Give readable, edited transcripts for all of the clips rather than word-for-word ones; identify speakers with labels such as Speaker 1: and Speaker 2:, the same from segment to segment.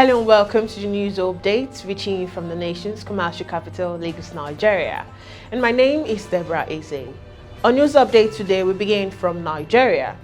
Speaker 1: Hello and welcome to the news updates reaching you from the nation's commercial capital, Lagos, Nigeria. And my name is Deborah Ezeh. Our news update today will begin from Nigeria,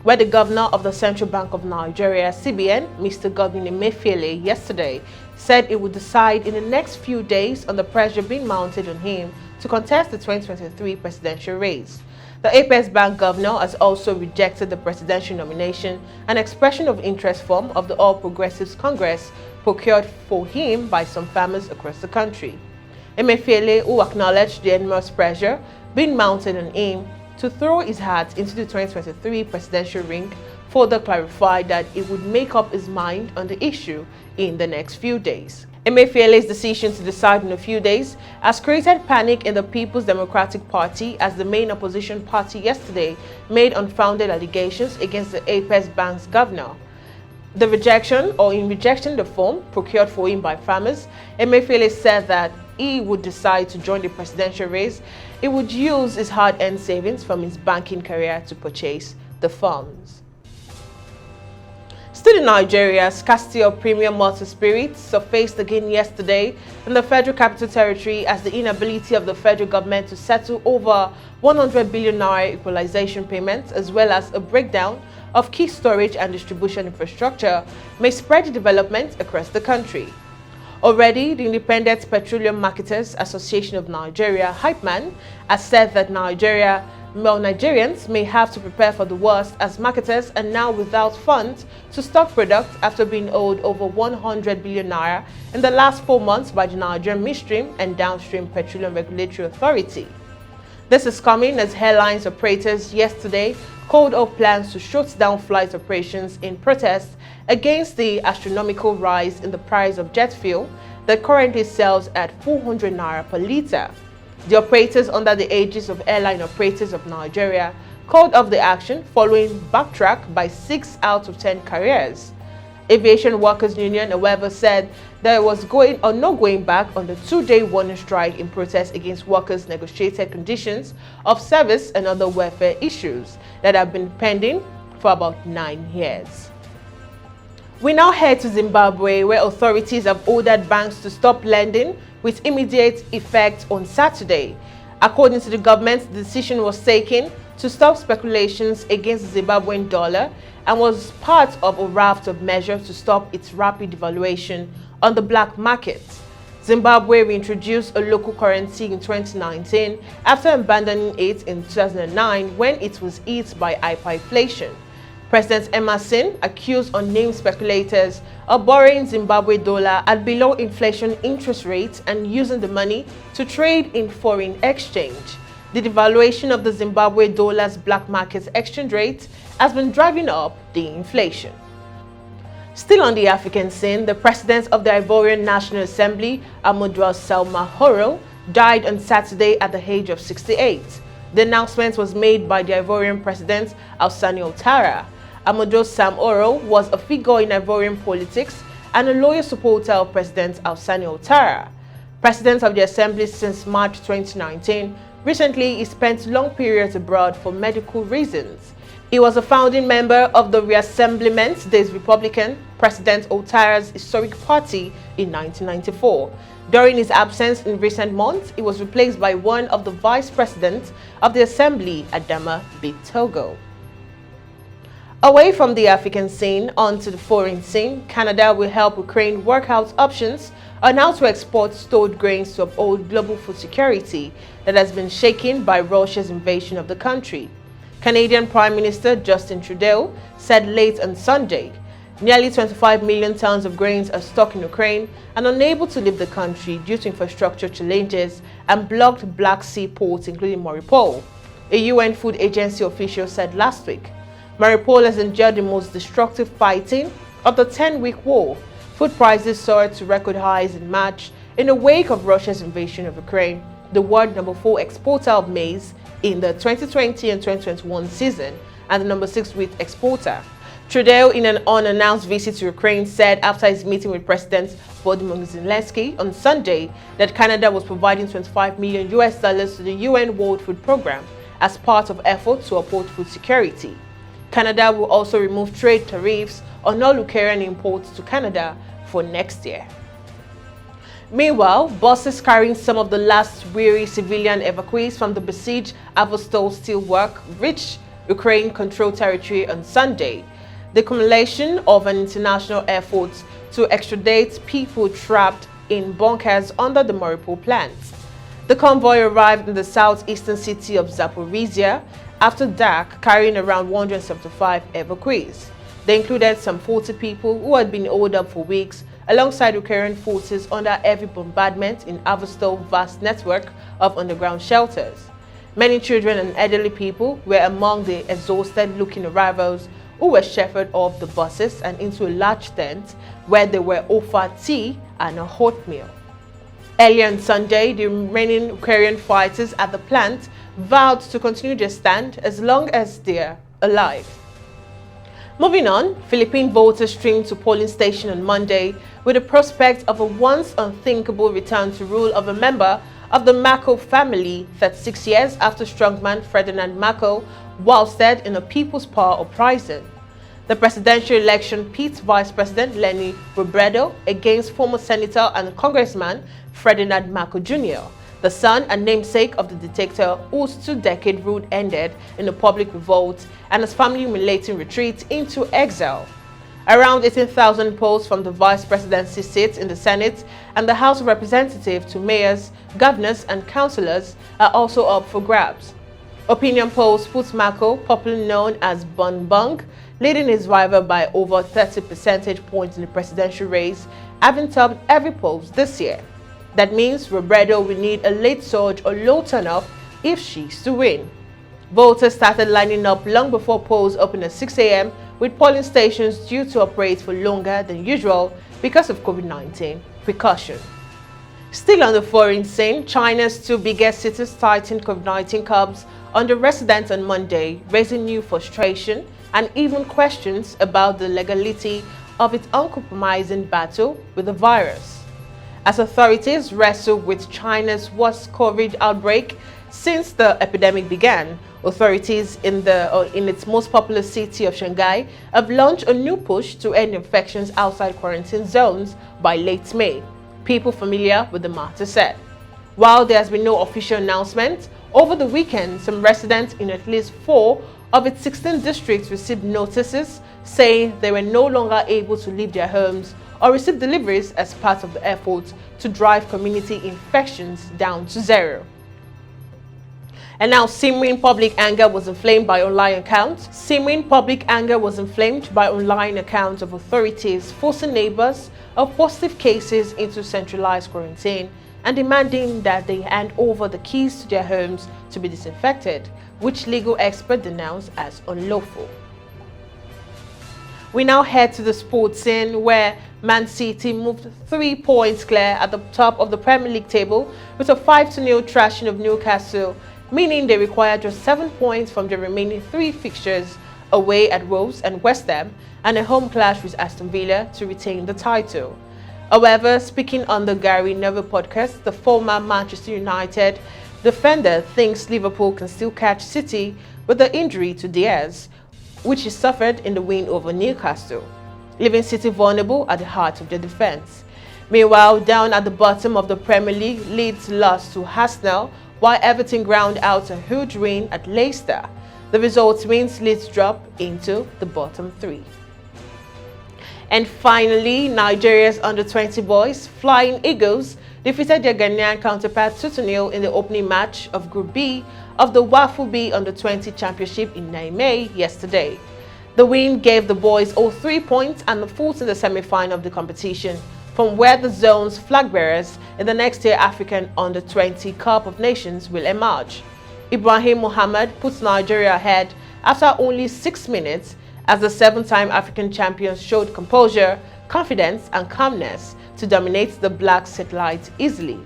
Speaker 1: where the governor of the Central Bank of Nigeria, CBN, Mr. Godwin Emefiele, yesterday said it would decide in the next few days on the pressure being mounted on him to contest the 2023 presidential race. The Apex Bank governor has also rejected the presidential nomination, an expression of interest form of the All Progressives Congress procured for him by some farmers across the country. Emefiele, who acknowledged the enormous pressure being mounted on him to throw his hat into the 2023 presidential ring, further clarified that he would make up his mind on the issue in the next few days. Emefiele's decision to decide in a few days has created panic in the People's Democratic Party as the main opposition party yesterday made unfounded allegations against the Apex Bank's governor. In rejection the form procured for him by farmers, Emefiele said that he would decide to join the presidential race. He would use his hard-earned savings from his banking career to purchase the funds. Still in Nigeria, scarcity of premium malted spirits surfaced again yesterday in the Federal Capital Territory as the inability of the federal government to settle over 100 billion naira equalization payments, as well as a breakdown of key storage and distribution infrastructure, may spread the development across the country. Already, the Independent Petroleum Marketers Association of Nigeria, Hypeman, has said that Nigerians may have to prepare for the worst as marketers are now without funds to stock products after being owed over 100 billion naira in the last 4 months by the Nigerian Midstream and Downstream Petroleum Regulatory Authority. This is coming as airlines operators yesterday called off plans to shut down flight operations in protest against the astronomical rise in the price of jet fuel that currently sells at 400 naira per litre. The operators under the aegis of Airline Operators of Nigeria called off the action following backtrack by 6 out of 10 carriers. Aviation Workers Union, however, said there was no going back on the 2-day warning strike in protest against workers' negotiated conditions of service and other welfare issues that have been pending for about 9 years. We now head to Zimbabwe, where authorities have ordered banks to stop lending with immediate effect on Saturday. According to the government, the decision was taken to stop speculations against the Zimbabwean dollar and was part of a raft of measures to stop its rapid devaluation on the black market. Zimbabwe reintroduced a local currency in 2019 after abandoning it in 2009 when it was hit by hyperinflation. President Emerson accused unnamed speculators of borrowing Zimbabwe dollar at below inflation interest rates and using the money to trade in foreign exchange. The devaluation of the Zimbabwe dollar's black market exchange rate has been driving up the inflation. Still on the African scene, the president of the Ivorian National Assembly, Amadou Soumahoro, died on Saturday at the age of 68. The announcement was made by the Ivorian president, Alassane Ouattara. Amadou Soumahoro was a figure in Ivorian politics and a loyal supporter of President Alassane Ouattara. President of the Assembly since March 2019, recently he spent long periods abroad for medical reasons. He was a founding member of the Reassemblement des Republicains, President Ouattara's historic party, in 1994. During his absence in recent months, he was replaced by one of the vice presidents of the Assembly, Adama Bitogo. Away from the African scene onto the foreign scene, Canada will help Ukraine work out options on how to export stored grains to uphold global food security that has been shaken by Russia's invasion of the country. Canadian Prime Minister Justin Trudeau said late on Sunday, nearly 25 million tons of grains are stuck in Ukraine and unable to leave the country due to infrastructure challenges and blocked Black Sea ports including Mariupol, a UN Food Agency official said last week. Mariupol has endured the most destructive fighting of the 10-week war. Food prices soared to record highs in March in the wake of Russia's invasion of Ukraine, the world number 4 exporter of maize in the 2020 and 2021 season and the number 6 wheat exporter. Trudeau, in an unannounced visit to Ukraine, said after his meeting with President Volodymyr Zelensky on Sunday that Canada was providing $25 million to the UN World Food Programme as part of efforts to uphold food security. Canada will also remove trade tariffs on all Ukrainian imports to Canada for next year. Meanwhile, buses carrying some of the last weary civilian evacuees from the besieged Azovstal steelwork reached Ukraine-controlled territory on Sunday, the culmination of an international effort to extradite people trapped in bunkers under the Mariupol plant. The convoy arrived in the southeastern city of Zaporizhia after dark, carrying around 175 evacuees. They included some 40 people who had been holed up for weeks alongside Ukrainian forces under heavy bombardment in Azovstal's vast network of underground shelters. Many children and elderly people were among the exhausted-looking arrivals who were shepherded off the buses and into a large tent where they were offered tea and a hot meal. Earlier on Sunday, the remaining Ukrainian fighters at the plant vowed to continue their stand as long as they're alive. Moving on, Philippine voters streamed to polling station on Monday with the prospect of a once unthinkable return to rule of a member of the Marcos family 36 years after strongman Ferdinand Marcos ousted in a People's Power uprising. The presidential election pits Vice President Leni Robredo against former Senator and Congressman Ferdinand Marcos Jr., the son and namesake of the dictator whose two-decade rule ended in a public revolt and his family-humiliating retreat into exile. Around 18,000 polls from the vice presidency seats in the Senate and the House of Representatives to mayors, governors, and councillors are also up for grabs. Opinion polls put Marcos, popularly known as Bun Bung, leading his rival by over 30 percentage points in the presidential race, having topped every poll this year. That means Robredo will need a late surge or low turnout if she's to win. Voters started lining up long before polls opened at 6 a.m. with polling stations due to operate for longer than usual because of COVID-19 precaution. Still on the foreign scene, China's two biggest cities tightened COVID-19 curbs on the residents on Monday, raising new frustration and even questions about the legality of its uncompromising battle with the virus. As authorities wrestle with China's worst COVID outbreak since the epidemic began, authorities in its most populous city of Shanghai have launched a new push to end infections outside quarantine zones by late May, people familiar with the matter said. While there has been no official announcement, over the weekend, some residents in at least 4 of its 16 districts received notices saying they were no longer able to leave their homes or receive deliveries as part of the effort to drive community infections down to zero. And now, simmering public anger was inflamed by online accounts. Simmering public anger was inflamed by online accounts of authorities forcing neighbors of positive cases into centralized quarantine and demanding that they hand over the keys to their homes to be disinfected, which legal experts denounced as unlawful. We now head to the sports scene where Mancity moved 3 points clear at the top of the Premier League table with a 5-0 thrashing of Newcastle, meaning they require just 7 points from the remaining 3 fixtures away at Wolves and West Ham and a home clash with Aston Villa to retain the title. However, speaking on the Gary Neville podcast, the former Manchester United defender thinks Liverpool can still catch City with the injury to Diaz, which he suffered in the win over Newcastle, leaving City vulnerable at the heart of their defense. Meanwhile, down at the bottom of the Premier League, Leeds lost to Arsenal, while Everton ground out a huge win at Leicester. The result means Leeds drop into the bottom 3. And finally, Nigeria's under-20 boys, Flying Eagles, defeated their Ghanaian counterpart 2-0 in the opening match of Group B of the WAFU B Under-20 Championship in Niamey yesterday. The win gave the boys all 3 points and a foot in the semi-final of the competition, from where the zone's flag bearers in the next year African Under-20 Cup of Nations will emerge. Ibrahim Mohammed puts Nigeria ahead after only 6 minutes as the 7-time African champions showed composure, confidence and calmness to dominate the black satellites easily.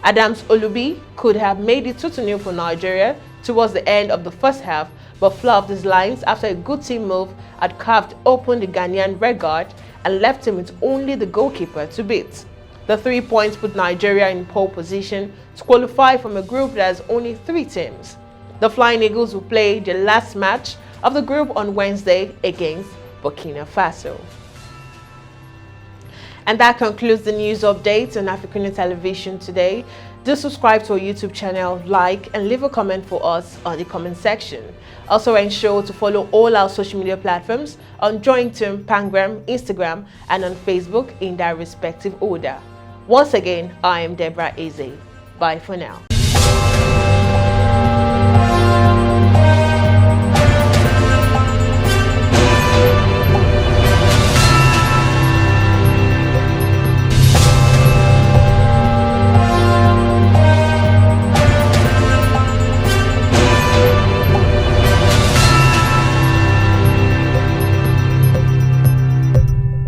Speaker 1: Adams Olubi could have made it 2-0 for Nigeria towards the end of the first half, but fluffed his lines after a good team move had carved open the Ghanaian red guard and left him with only the goalkeeper to beat. The 3 points put Nigeria in pole position to qualify from a group that has only 3 teams. The Flying Eagles will play their last match of the group on Wednesday against Burkina Faso. And that concludes the news update on AFRICUNIA television today. Do subscribe to our YouTube channel, like, and leave a comment for us on the comment section. Also ensure to follow all our social media platforms on Jointum, Pangram, Instagram, and on Facebook in their respective order. Once again, I am Deborah Ezeh. Bye for now.